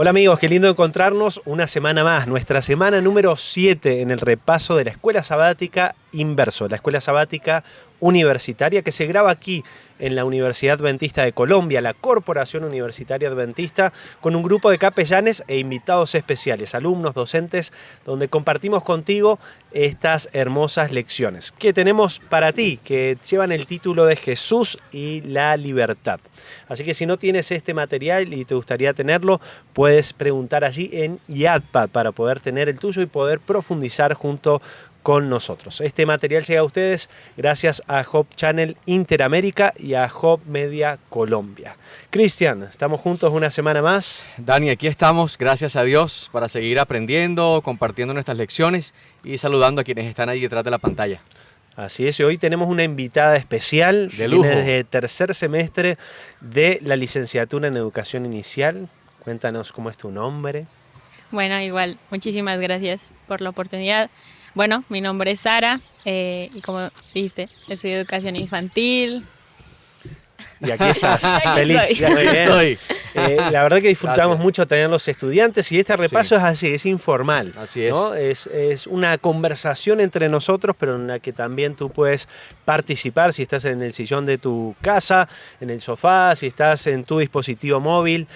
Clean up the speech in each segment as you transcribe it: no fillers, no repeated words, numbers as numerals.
Hola amigos, qué lindo encontrarnos una semana más, nuestra semana número 7 en el repaso de la Escuela Sabática Inverso, la Escuela Sabática Universitaria que se graba aquí en la Universidad Adventista de Colombia, la Corporación Universitaria Adventista, con un grupo de capellanes e invitados especiales, alumnos, docentes, donde compartimos contigo estas hermosas lecciones que tenemos para ti, que llevan el título de Jesús y la libertad. Así que si no tienes este material y te gustaría tenerlo, puedes preguntar allí en IADPAD para poder tener el tuyo y poder profundizar junto con nosotros. Este material llega a ustedes gracias a Hope Channel Interamérica y a Hope Media Colombia. Cristian, estamos juntos una semana más. Dani, aquí estamos, gracias a Dios, para seguir aprendiendo, compartiendo nuestras lecciones y saludando a quienes están ahí detrás de la pantalla. Así es, y hoy tenemos una invitada especial de lujo. Viene desde tercer semestre de la licenciatura en Educación Inicial. Cuéntanos cómo es tu nombre. Bueno, igual, muchísimas gracias por la oportunidad. Bueno, mi nombre es Sara y como dijiste, estudio educación infantil. Y aquí estás, feliz. Estoy. Muy bien. La verdad que disfrutamos mucho tener los estudiantes y este repaso es así, es informal. Así es. ¿No? Es una conversación entre nosotros, pero en la que también tú puedes participar si estás en el sillón de tu casa, en el sofá, si estás en tu dispositivo móvil,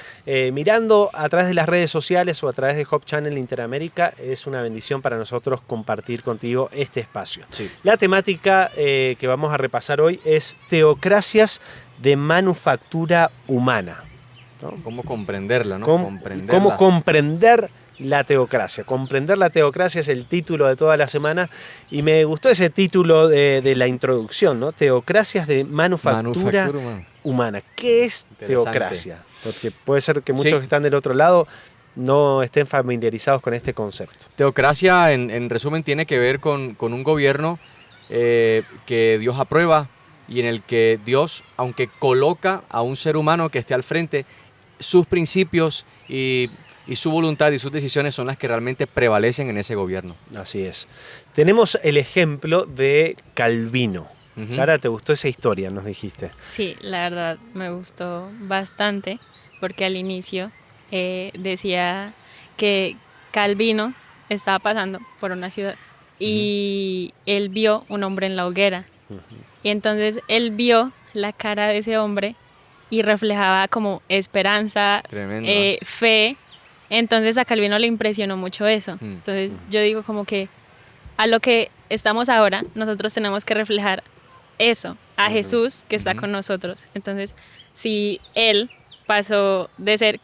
mirando a través de las redes sociales o a través de Hope Channel Interamérica. Es una bendición para nosotros compartir contigo este espacio. Sí. La temática que vamos a repasar hoy es teocracias de manufactura humana, ¿no? ¿Cómo comprenderla, no? ¿Cómo comprender la teocracia? Comprender la teocracia es el título de toda la semana y me gustó ese título de la introducción, ¿no? Teocracias de manufactura humana. ¿Qué es teocracia? Porque puede ser que muchos que están del otro lado no estén familiarizados con este concepto. Teocracia, en resumen, tiene que ver con un gobierno que Dios aprueba y en el que Dios, aunque coloca a un ser humano que esté al frente, sus principios y su voluntad y sus decisiones son las que realmente prevalecen en ese gobierno. Así es. Tenemos el ejemplo de Calvino. Sara, ¿te gustó esa historia, nos dijiste? Sí, la verdad me gustó bastante porque al inicio decía que Calvino estaba pasando por una ciudad y él vio un hombre en la hoguera. Y entonces él vio la cara de ese hombre y reflejaba como esperanza, fe. Entonces a Calvino le impresionó mucho eso. Entonces yo digo como que a lo que estamos ahora, nosotros tenemos que reflejar eso, a Jesús que está con nosotros. Entonces, si él pasó de ser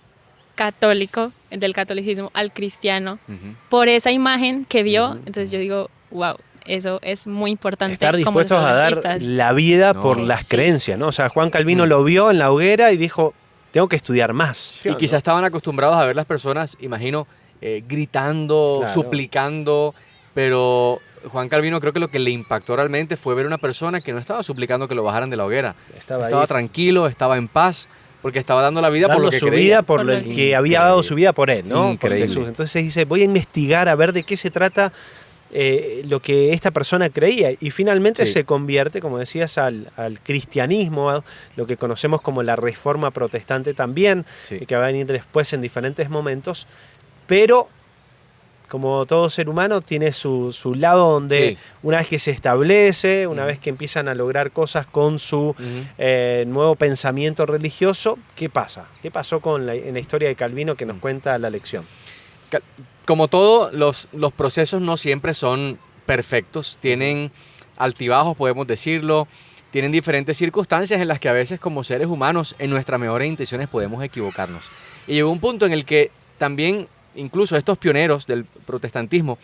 católico, del catolicismo al cristiano, por esa imagen que vio, entonces yo digo, wow. Eso es muy importante. Estar dispuestos a dar la vida por las creencias, ¿no? O sea, Juan Calvino lo vio en la hoguera y dijo, tengo que estudiar más. Y quizás estaban acostumbrados a ver las personas, imagino, gritando, suplicando, pero Juan Calvino creo que lo que le impactó realmente fue ver una persona que no estaba suplicando que lo bajaran de la hoguera. Estaba tranquilo, estaba en paz, porque estaba dando la vida por lo que creía. Vida por el que había dado su vida por él, ¿no? Increíble. Por Jesús. Entonces dice, voy a investigar a ver de qué se trata lo que esta persona creía y finalmente se convierte, como decías, al cristianismo, lo que conocemos como la Reforma Protestante también, que va a venir después en diferentes momentos, pero como todo ser humano tiene su lado donde una vez que se establece, una vez que empiezan a lograr cosas con su nuevo pensamiento religioso, ¿qué pasa? ¿Qué pasó en la historia de Calvino que nos cuenta la lección? Como todo, los procesos no siempre son perfectos, tienen altibajos, podemos decirlo, tienen diferentes circunstancias en las que a veces como seres humanos en nuestras mejores intenciones podemos equivocarnos. Y llegó un punto en el que también incluso estos pioneros del protestantismo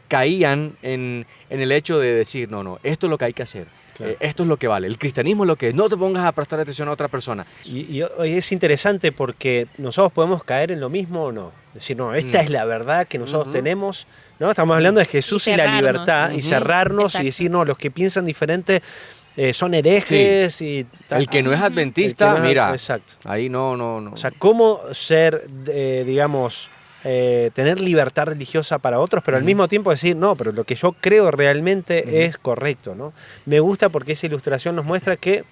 caían en el hecho de decir, no, esto es lo que hay que hacer. Claro. Esto es lo que vale. El cristianismo es lo que es. No te pongas a prestar atención a otra persona. Y es interesante porque nosotros podemos caer en lo mismo o no. Decir, no, esta es la verdad que nosotros tenemos. ¿No? Estamos hablando de Jesús y la libertad y cerrarnos y decir, no, los que piensan diferente son herejes. Y tal. El que no es adventista, mira, exacto. Ahí no. O sea, ¿cómo ser, digamos... tener libertad religiosa para otros, pero al mismo tiempo decir, no, pero lo que yo creo realmente es correcto, ¿no? Me gusta porque esa ilustración nos muestra que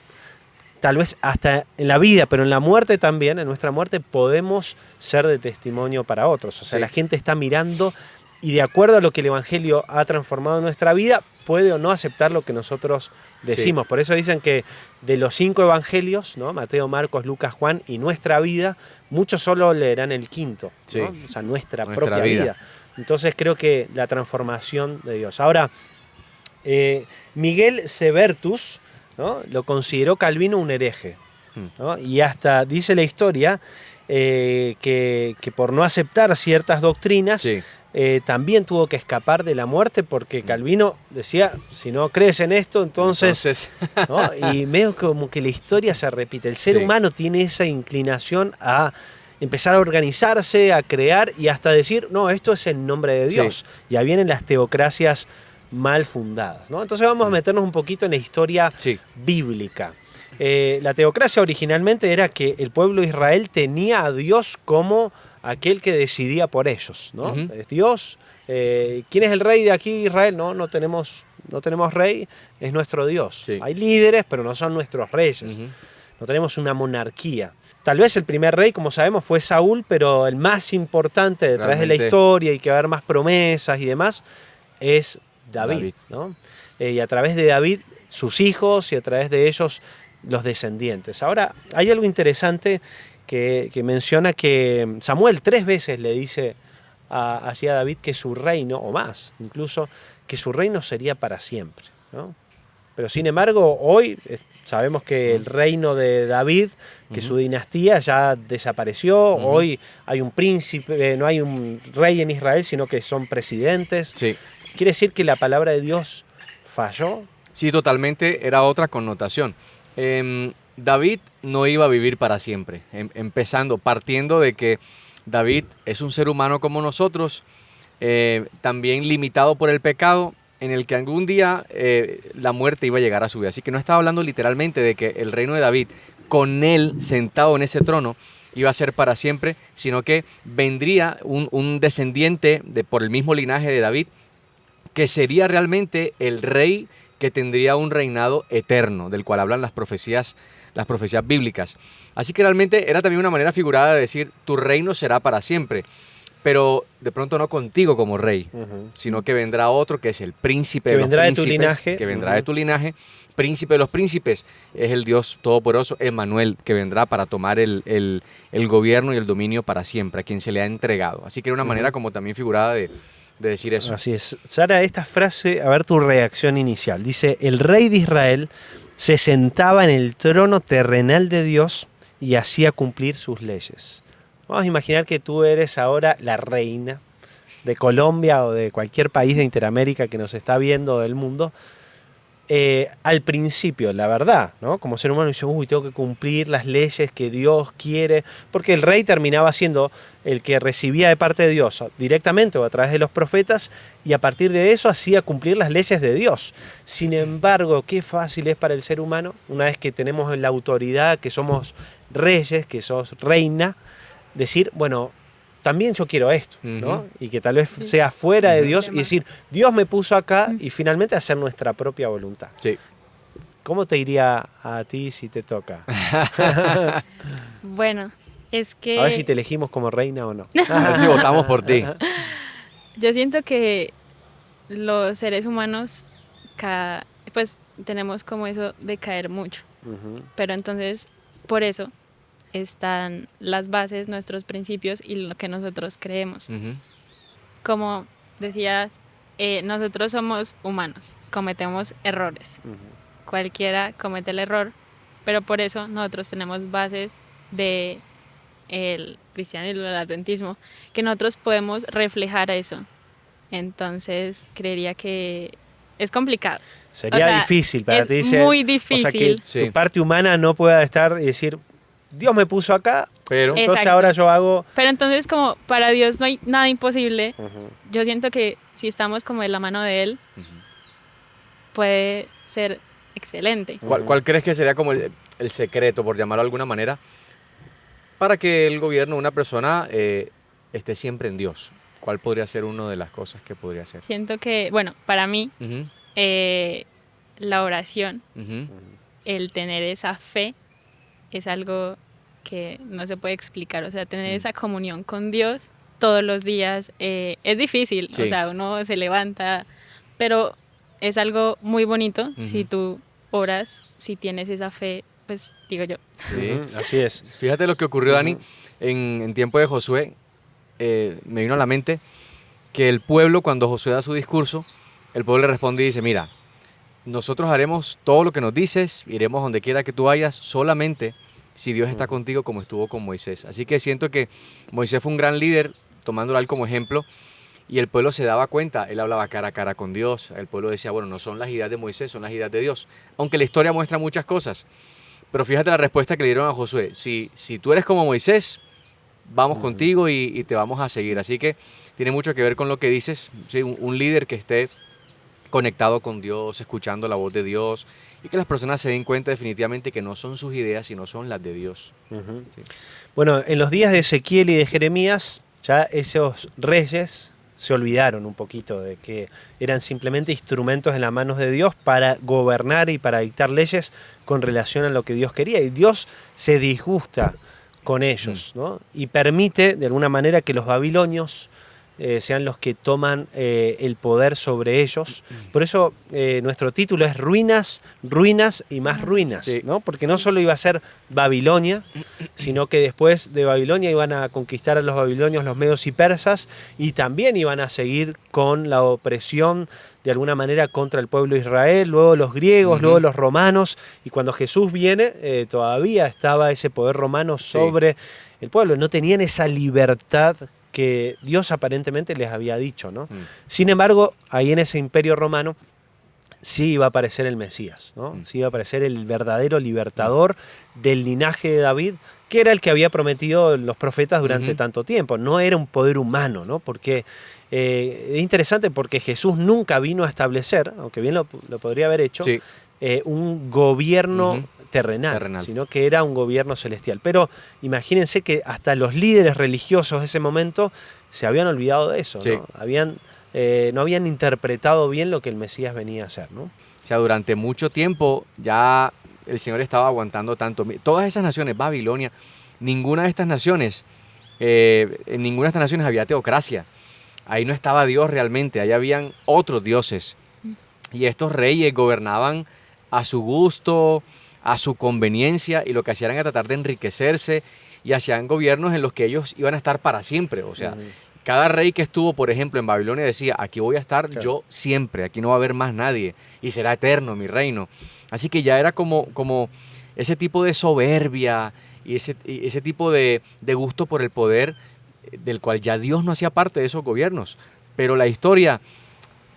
tal vez hasta en la vida, pero en la muerte también, en nuestra muerte, podemos ser de testimonio para otros. O sea, Sí. la gente está mirando y de acuerdo a lo que el Evangelio ha transformado en nuestra vida, puede o no aceptar lo que nosotros decimos. Por eso dicen que de los 5 evangelios, ¿no? Mateo, Marcos, Lucas, Juan y nuestra vida, muchos solo leerán el quinto, ¿no? Sí. O sea, nuestra Nuestra propia vida. vida. Entonces creo que la transformación de Dios. Ahora, Miguel Severtus, ¿no? Lo consideró Calvino un hereje, ¿no? Y hasta dice la historia que por no aceptar ciertas doctrinas, Sí. también tuvo que escapar de la muerte porque Calvino decía, si no crees en esto, entonces ¿no? Y medio como que la historia se repite. El ser Sí. humano tiene esa inclinación a empezar a organizarse, a crear y hasta decir, no, esto es en nombre de Dios. Y ahí vienen las teocracias mal fundadas, ¿no? Entonces vamos a meternos un poquito en la historia Sí. bíblica. La teocracia originalmente era que el pueblo de Israel tenía a Dios como aquel que decidía por ellos, ¿no? Ujú. Es Dios. ¿Quién es el rey de aquí de Israel? No tenemos rey, es nuestro Dios. Sí. Hay líderes, pero no son nuestros reyes. Ujú. No tenemos una monarquía. Tal vez el primer rey, como sabemos, fue Saúl, pero el más importante detrás de la Realmente. historia y que va a haber más promesas y demás es David, David. ¿no? Y a través de David, sus hijos y a través de ellos, los descendientes. Ahora, hay algo interesante que menciona que Samuel 3 veces le dice así a David que su reino, o más incluso, que su reino sería para siempre, ¿no? Pero sin embargo, hoy sabemos que el reino de David, que su dinastía ya desapareció, hoy hay un príncipe, no hay un rey en Israel, sino que son presidentes. Sí. ¿Quiere decir que la palabra de Dios falló? Sí, totalmente, era otra connotación. David no iba a vivir para siempre, partiendo de que David es un ser humano como nosotros, también limitado por el pecado, en el que algún día la muerte iba a llegar a su vida. Así que no estaba hablando literalmente de que el reino de David, con él sentado en ese trono, iba a ser para siempre, sino que vendría un descendiente por el mismo linaje de David, que sería realmente el rey que tendría un reinado eterno, del cual hablan las profecías bíblicas. Así que realmente era también una manera figurada de decir, tu reino será para siempre, pero de pronto no contigo como rey, sino que vendrá otro que es el príncipe Que de los vendrá de tu príncipes, linaje. que vendrá de tu linaje, príncipe de los príncipes, es el Dios todopoderoso, Emmanuel, que vendrá para tomar el gobierno y el dominio para siempre, a quien se le ha entregado. Así que era una manera como también figurada de decir eso. Así es. Sara, esta frase, a ver tu reacción inicial. Dice, el rey de Israel se sentaba en el trono terrenal de Dios y hacía cumplir sus leyes. Vamos a imaginar que tú eres ahora la reina de Colombia o de cualquier país de Interamérica que nos está viendo del mundo. Al principio, la verdad, ¿no? Como ser humano dice, uy, tengo que cumplir las leyes que Dios quiere, porque el rey terminaba siendo el que recibía de parte de Dios directamente o a través de los profetas y a partir de eso hacía cumplir las leyes de Dios. Sin embargo, qué fácil es para el ser humano, una vez que tenemos la autoridad, que somos reyes, que sos reina, decir, bueno, también yo quiero esto, ¿no? Y que tal vez sea fuera de Dios y decir, Dios me puso acá y finalmente hacer nuestra propia voluntad. Sí. ¿Cómo te iría a ti si te toca? Bueno, es que A ver si te elegimos como reina o no. A ver si votamos por ti. yo siento que los seres humanos pues tenemos como eso de caer mucho, Ujú. pero entonces por eso están las bases, nuestros principios y lo que nosotros creemos. Ujú. Como decías, nosotros somos humanos, cometemos errores. Ujú. Cualquiera comete el error, pero por eso nosotros tenemos bases de el cristianismo, el adventismo, que nosotros podemos reflejar eso. Entonces, creería que es complicado. Sería O sea, difícil para es ti. Dice, muy o sea, que difícil. Sí. tu parte humana no pueda estar y decir, Dios me puso acá, Pero entonces Exacto. ahora yo hago... Pero entonces, como para Dios no hay nada imposible, Ujú. yo siento que si estamos como de la mano de Él, puede ser excelente. ¿Cuál crees que sería como el secreto, por llamarlo de alguna manera, para que el gobierno, una persona, esté siempre en Dios? ¿Cuál podría ser una de las cosas que podría ser? Siento que, bueno, para mí, Ujú, la oración, ujú. el tener esa fe es algo que no se puede explicar. O sea, tener esa comunión con Dios todos los días es difícil. Sí. O sea, uno se levanta, pero es algo muy bonito si tú oras, si tienes esa fe, pues digo yo. Sí. Así es. Fíjate lo que ocurrió, Dani, en tiempo de Josué. Me vino a la mente que el pueblo, cuando Josué da su discurso, el pueblo le responde y dice, mira, nosotros haremos todo lo que nos dices, iremos donde quiera que tú vayas, solamente si Dios está contigo como estuvo con Moisés. Así que siento que Moisés fue un gran líder, tomándolo a él como ejemplo, y el pueblo se daba cuenta, él hablaba cara a cara con Dios, el pueblo decía, bueno, no son las ideas de Moisés, son las ideas de Dios, aunque la historia muestra muchas cosas. Pero fíjate la respuesta que le dieron a Josué, si tú eres como Moisés, vamos contigo y te vamos a seguir. Así que tiene mucho que ver con lo que dices, ¿sí? Un líder que esté conectado con Dios, escuchando la voz de Dios, y que las personas se den cuenta definitivamente que no son sus ideas, sino son las de Dios. Sí. Bueno, en los días de Ezequiel y de Jeremías, ya esos reyes se olvidaron un poquito de que eran simplemente instrumentos en las manos de Dios para gobernar y para dictar leyes con relación a lo que Dios quería. Y Dios se disgusta con ellos, ¿no? Y permite de alguna manera que los babilonios sean los que toman el poder sobre ellos. Por eso nuestro título es Ruinas, Ruinas y más ruinas, Sí. ¿no? Porque no solo iba a ser Babilonia, sino que después de Babilonia iban a conquistar a los babilonios los medos y persas, y también iban a seguir con la opresión de alguna manera contra el pueblo de Israel, luego los griegos, luego los romanos, y cuando Jesús viene todavía estaba ese poder romano sobre el pueblo. No tenían esa libertad que Dios aparentemente les había dicho, ¿no? Sin embargo, ahí en ese imperio romano sí iba a aparecer el Mesías, ¿no? Sí iba a aparecer el verdadero libertador del linaje de David, que era el que había prometido los profetas durante tanto tiempo. No era un poder humano, ¿no? Porque es interesante porque Jesús nunca vino a establecer, aunque bien lo podría haber hecho, un gobierno terrenal, sino que era un gobierno celestial. Pero imagínense que hasta los líderes religiosos de ese momento se habían olvidado de eso, ¿no? No habían interpretado bien lo que el Mesías venía a hacer, ¿no? O sea, durante mucho tiempo ya el Señor estaba aguantando tanto. Todas esas naciones, Babilonia, ninguna de estas naciones, en ninguna de estas naciones había teocracia. Ahí no estaba Dios realmente, ahí habían otros dioses. Y estos reyes gobernaban a su gusto, a su conveniencia, y lo que hacían era tratar de enriquecerse, y hacían gobiernos en los que ellos iban a estar para siempre. O sea, cada rey que estuvo, por ejemplo, en Babilonia decía, aquí voy a estar yo siempre, aquí no va a haber más nadie, y será eterno mi reino. Así que ya era como ese tipo de soberbia y ese tipo de gusto por el poder, del cual ya Dios no hacía parte de esos gobiernos. Pero la historia,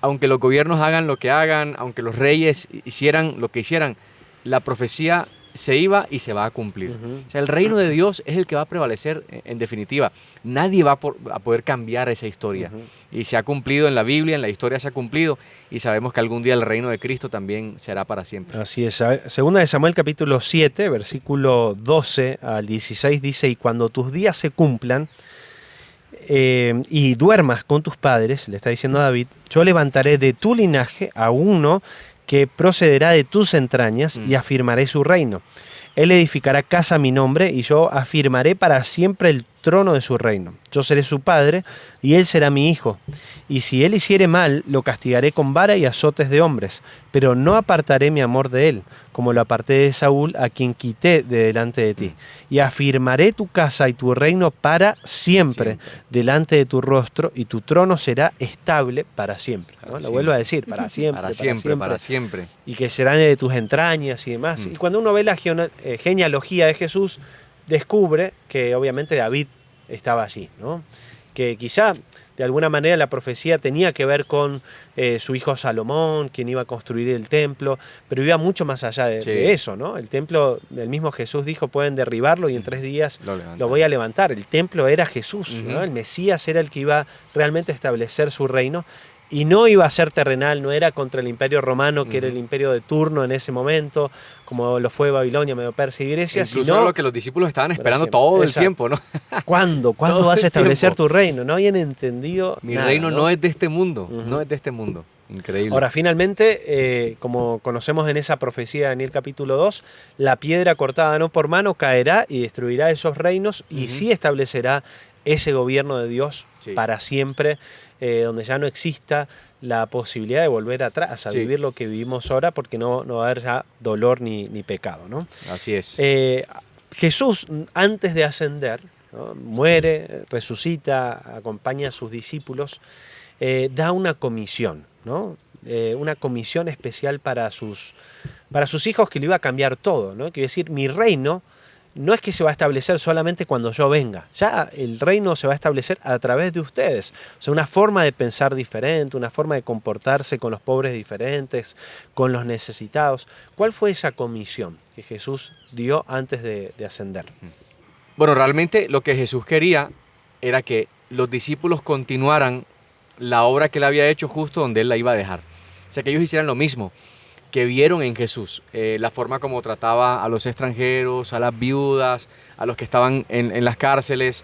aunque los gobiernos hagan lo que hagan, aunque los reyes hicieran lo que hicieran, la profecía se iba y se va a cumplir. O sea, el reino de Dios es el que va a prevalecer en definitiva. Nadie va a poder cambiar esa historia. Y se ha cumplido en la Biblia, en la historia se ha cumplido, y sabemos que algún día el reino de Cristo también será para siempre. Así es. Segunda de Samuel capítulo 7, versículo 12 al 16 dice, y cuando tus días se cumplan y duermas con tus padres, le está diciendo a David, yo levantaré de tu linaje a uno que procederá de tus entrañas y afirmaré su reino. Él edificará casa a mi nombre y yo afirmaré para siempre el trono de su reino. Yo seré su padre y él será mi hijo. Y si él hiciere mal, lo castigaré con vara y azotes de hombres, pero no apartaré mi amor de él, como lo aparté de Saúl, a quien quité de delante de ti. Y afirmaré tu casa y tu reino para siempre delante de tu rostro, y tu trono será estable para siempre. ¿No? Lo vuelvo a decir, para siempre, para siempre. Y que serán de tus entrañas y demás. Y cuando uno ve la genealogía de Jesús, descubre que obviamente David estaba allí, ¿no? Que quizá de alguna manera la profecía tenía que ver con su hijo Salomón, quien iba a construir el templo, pero iba mucho más allá de eso, ¿no? El templo, el mismo Jesús dijo, pueden derribarlo y en 3 días lo voy a levantar. El templo era Jesús, ¿no? El Mesías era el que iba realmente a establecer su reino. Y no iba a ser terrenal, no era contra el imperio romano, que era el imperio de turno en ese momento, como lo fue Babilonia, Medo-Persia y Grecia. Incluso sino lo que los discípulos estaban esperando todo el tiempo, ¿no? ¿Cuándo vas a establecer tu reino? No habían entendido Mi nada, reino ¿no? no es de este mundo, no es de este mundo. Increíble. Ahora, finalmente, como conocemos en esa profecía de Daniel capítulo 2, la piedra cortada no por mano caerá y destruirá esos reinos y Ujú. sí establecerá ese gobierno de Dios Sí. para siempre, donde ya no exista la posibilidad de volver atrás a Sí. vivir lo que vivimos ahora, porque no va a haber ya dolor ni pecado, ¿no? Así es. Jesús, antes de ascender, ¿no? Muere, resucita, acompaña a sus discípulos, da una comisión, ¿no? Una comisión especial para sus hijos que le iba a cambiar todo, ¿no? Quiere decir, mi reino no es que se va a establecer solamente cuando yo venga, ya el reino se va a establecer a través de ustedes. O sea, una forma de pensar diferente, una forma de comportarse con los pobres diferentes, con los necesitados. ¿Cuál fue esa comisión que Jesús dio antes de ascender? Bueno, realmente lo que Jesús quería era que los discípulos continuaran la obra que él había hecho justo donde él la iba a dejar. O sea, que ellos hicieran lo mismo, que vieron en Jesús, la forma como trataba a los extranjeros, a las viudas, a los que estaban en las cárceles,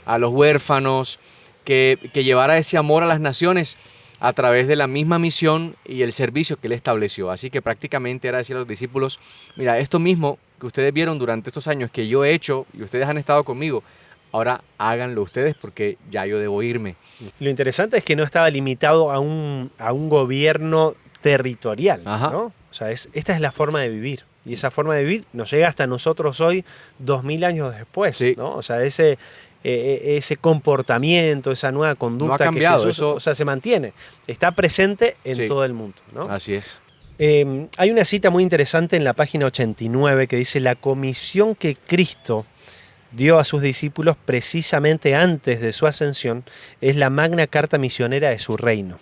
a los huérfanos, que llevara ese amor a las naciones a través de la misma misión y el servicio que él estableció. Así que prácticamente era decir a los discípulos, mira, esto mismo que ustedes vieron durante estos años que yo he hecho y ustedes han estado conmigo, ahora háganlo ustedes porque ya yo debo irme. Lo interesante es que no estaba limitado a un gobierno territorial, Ajá. ¿no? O sea, esta es la forma de vivir. Y esa forma de vivir nos llega hasta nosotros hoy, 2000 años después, Sí. ¿no? O sea, ese comportamiento, esa nueva conducta cambiado, que Jesús, eso- o sea, se mantiene. Está presente en Sí. todo el mundo, ¿no? Así es. Hay una cita muy interesante en la página 89 que dice: la comisión que Cristo dio a sus discípulos precisamente antes de su ascensión es la magna carta misionera de su reino.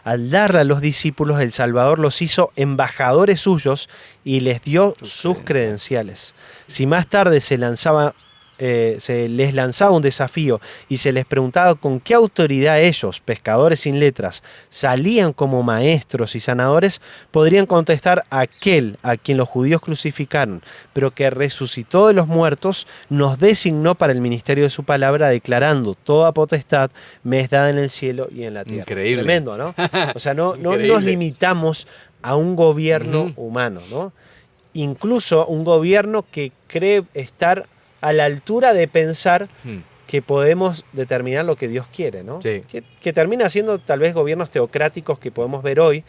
Al darla a los discípulos, el Salvador los hizo embajadores suyos y les dio sus credenciales. Si más tarde se les lanzaba un desafío y se les preguntaba con qué autoridad ellos, pescadores sin letras, salían como maestros y sanadores, podrían contestar: aquel a quien los judíos crucificaron, pero que resucitó de los muertos, nos designó para el ministerio de su palabra, declarando: toda potestad me es dada en el cielo y en la tierra. Increíble. Tremendo, ¿no? O sea, no nos Increíble. limitamos a un gobierno Ujú. humano, ¿no? Incluso un gobierno que cree estar a la altura de pensar Hmm. que podemos determinar lo que Dios quiere, ¿no? Sí. Que termina siendo tal vez gobiernos teocráticos que podemos ver hoy,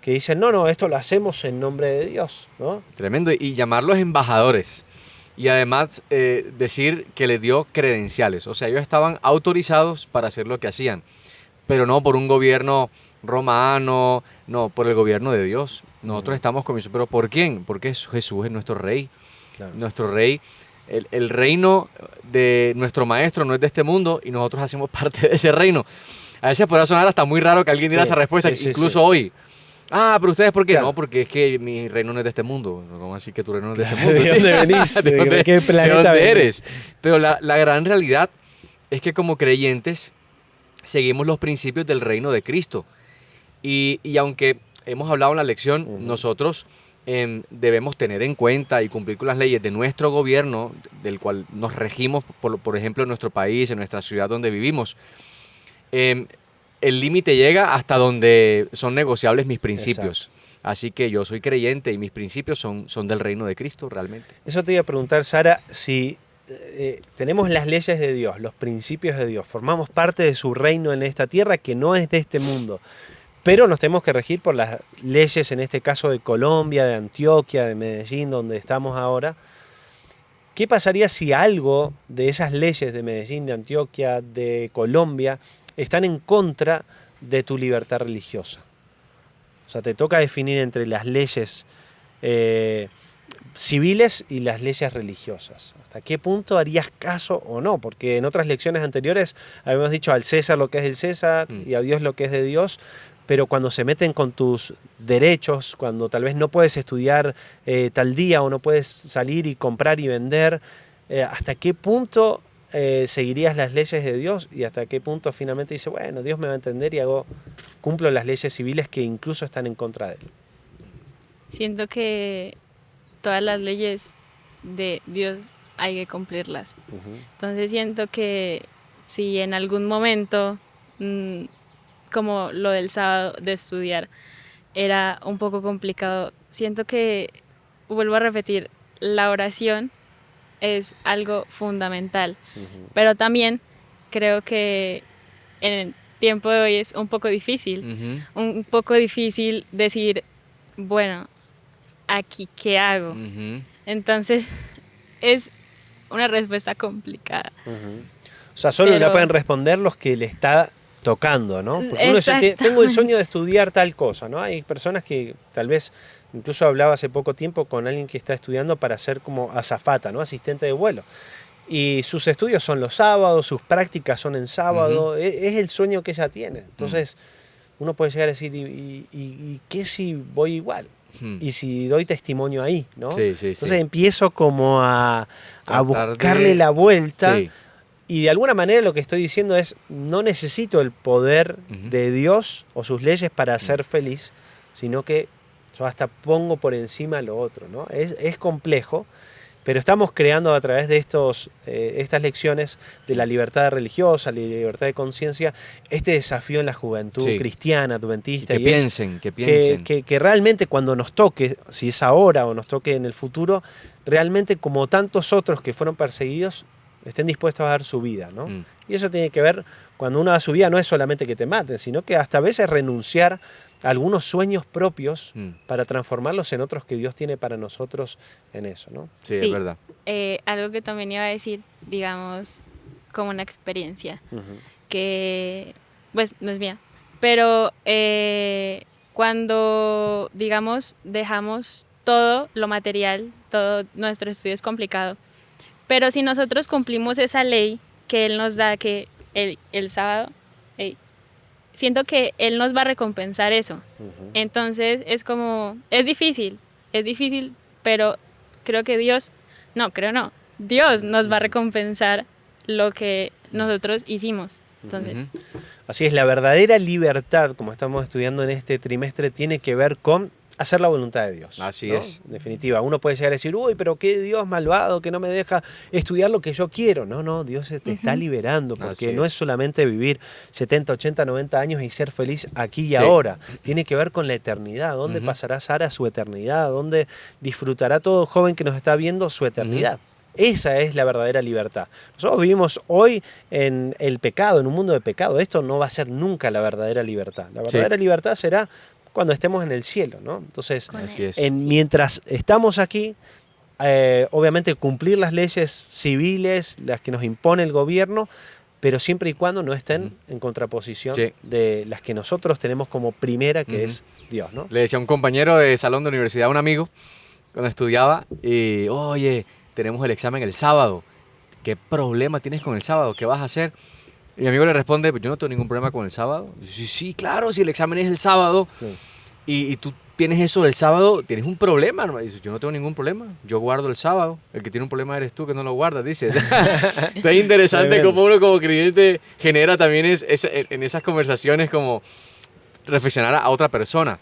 que dicen: no, esto lo hacemos en nombre de Dios, ¿no? Tremendo. Y llamarlos embajadores. Y además decir que les dio credenciales. O sea, ellos estaban autorizados para hacer lo que hacían. Pero no por un gobierno romano, no, por el gobierno de Dios. Nosotros estamos con eso. ¿Pero por quién? Porque Jesús es nuestro rey. Claro. Nuestro rey. El reino de nuestro maestro no es de este mundo y nosotros hacemos parte de ese reino. A veces podrá sonar hasta muy raro que alguien diera Sí, esa respuesta, sí, incluso sí. hoy. Ah, pero ustedes, ¿por qué? Claro. No, porque es que mi reino no es de este mundo. ¿Cómo así que tu reino no es de este Claro, mundo? ¿de dónde venís? ¿De qué planeta ¿De dónde venís? eres? Pero la gran realidad es que como creyentes seguimos los principios del reino de Cristo. Y aunque hemos hablado en la lección, nosotros debemos tener en cuenta y cumplir con las leyes de nuestro gobierno, del cual nos regimos, por ejemplo, en nuestro país, en nuestra ciudad donde vivimos. El límite llega hasta donde son negociables mis principios. Así que yo soy creyente y mis principios son del reino de Cristo realmente. Eso te iba a preguntar, Sara, si tenemos las leyes de Dios, los principios de Dios, formamos parte de su reino en esta tierra que no es de este mundo, pero nos tenemos que regir por las leyes, en este caso de Colombia, de Antioquia, de Medellín, donde estamos ahora. ¿Qué pasaría si algo de esas leyes de Medellín, de Antioquia, de Colombia, están en contra de tu libertad religiosa? O sea, te toca definir entre las leyes civiles y las leyes religiosas. ¿Hasta qué punto harías caso o no? Porque en otras lecciones anteriores habíamos dicho al César lo que es del César y a Dios lo que es de Dios, pero cuando se meten con tus derechos, cuando tal vez no puedes estudiar tal día o no puedes salir y comprar y vender, ¿hasta qué punto seguirías las leyes de Dios y hasta qué punto finalmente dice, bueno, Dios me va a entender y cumplo las leyes civiles que incluso están en contra de él? Siento que todas las leyes de Dios hay que cumplirlas. Entonces siento que si en algún momento como lo del sábado de estudiar era un poco complicado. Siento que, vuelvo a repetir, la oración es algo fundamental, pero también creo que en el tiempo de hoy es un poco difícil, un poco difícil decir, bueno, aquí qué hago. Entonces es una respuesta complicada. O sea, solo Pero- la pueden responder los que le está tocando, ¿no? Porque uno dice, tengo el sueño de estudiar tal cosa, ¿no? Hay personas que tal vez, incluso hablaba hace poco tiempo con alguien que está estudiando para ser como azafata, ¿no? Asistente de vuelo. Y sus estudios son los sábados, sus prácticas son en sábado, es el sueño que ella tiene. Entonces, uno puede llegar a decir, ¿y qué si voy igual? Y si doy testimonio ahí, ¿no? Sí, sí, Entonces sí. empiezo como a Tratar buscarle de- la vuelta. Sí. Y de alguna manera lo que estoy diciendo es, no necesito el poder Ujú. de Dios o sus leyes para ser feliz, sino que yo hasta pongo por encima lo otro, ¿no? Es complejo, pero estamos creando a través de estas lecciones de la libertad religiosa, la libertad de conciencia, este desafío en la juventud Sí. cristiana, Y adventista. que y es piensen, que piensen. que realmente cuando nos toque, si es ahora o nos toque en el futuro, realmente como tantos otros que fueron perseguidos, estén dispuestos a dar su vida, ¿no? Y eso tiene que ver, cuando uno da su vida, no es solamente que te maten, sino que hasta a veces renunciar a algunos sueños propios para transformarlos en otros que Dios tiene para nosotros en eso, ¿no? Sí, Sí. es verdad. Algo que también iba a decir, digamos, como una experiencia, Ujú. que pues no es mía, pero cuando, digamos, dejamos todo lo material, todo nuestro estudio es complicado, pero si nosotros cumplimos esa ley que Él nos da, que el sábado, siento que Él nos va a recompensar eso. Entonces es como, es difícil, pero creo que Dios nos va a recompensar lo que nosotros hicimos. Entonces, Así es, la verdadera libertad, como estamos estudiando en este trimestre, tiene que ver con hacer la voluntad de Dios. Así ¿no? es. En definitiva, uno puede llegar a decir, uy, pero qué Dios malvado que no me deja estudiar lo que yo quiero. No, Dios te está liberando, porque Así no es. es solamente vivir 70, 80, 90 años y ser feliz aquí y Sí. ahora. Tiene que ver con la eternidad. ¿Dónde Ujú. pasará Sara su eternidad? ¿Dónde disfrutará todo joven que nos está viendo su eternidad? Esa es la verdadera libertad. Nosotros vivimos hoy en el pecado, en un mundo de pecado. Esto no va a ser nunca la verdadera libertad. La verdadera libertad será cuando estemos en el cielo, ¿no? Entonces, con Así Él. es. mientras estamos aquí, obviamente cumplir las leyes civiles, las que nos impone el gobierno, pero siempre y cuando no estén en contraposición Sí. de las que nosotros tenemos como primera, que Ujú. es Dios, ¿no? Le decía a un compañero de salón de universidad, a un amigo, cuando estudiaba, y oye, tenemos el examen el sábado. ¿Qué problema tienes con el sábado? ¿Qué vas a hacer? Y mi amigo le responde, yo no tengo ningún problema con el sábado. Y yo, sí, sí, claro, si el examen es el sábado Sí. y tú tienes eso del sábado, tienes un problema, hermano. Y dice, yo no tengo ningún problema, yo guardo el sábado. El que tiene un problema eres tú que no lo guardas, dice. Está interesante Tremendo. cómo uno como creyente genera también en esas conversaciones como reflexionar a otra persona.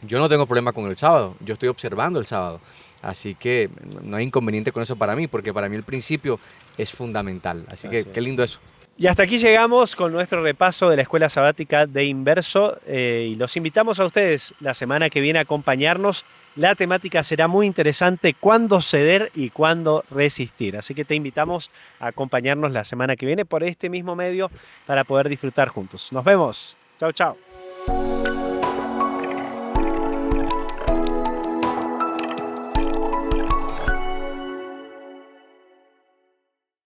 Yo no tengo problema con el sábado, yo estoy observando el sábado. Así que no hay inconveniente con eso para mí, porque para mí el principio es fundamental. Así que Así qué es. lindo eso. Y hasta aquí llegamos con nuestro repaso de la Escuela Sabática de Inverso y los invitamos a ustedes la semana que viene a acompañarnos. La temática será muy interesante, cuándo ceder y cuándo resistir. Así que te invitamos a acompañarnos la semana que viene por este mismo medio para poder disfrutar juntos. Nos vemos. Chau, chau.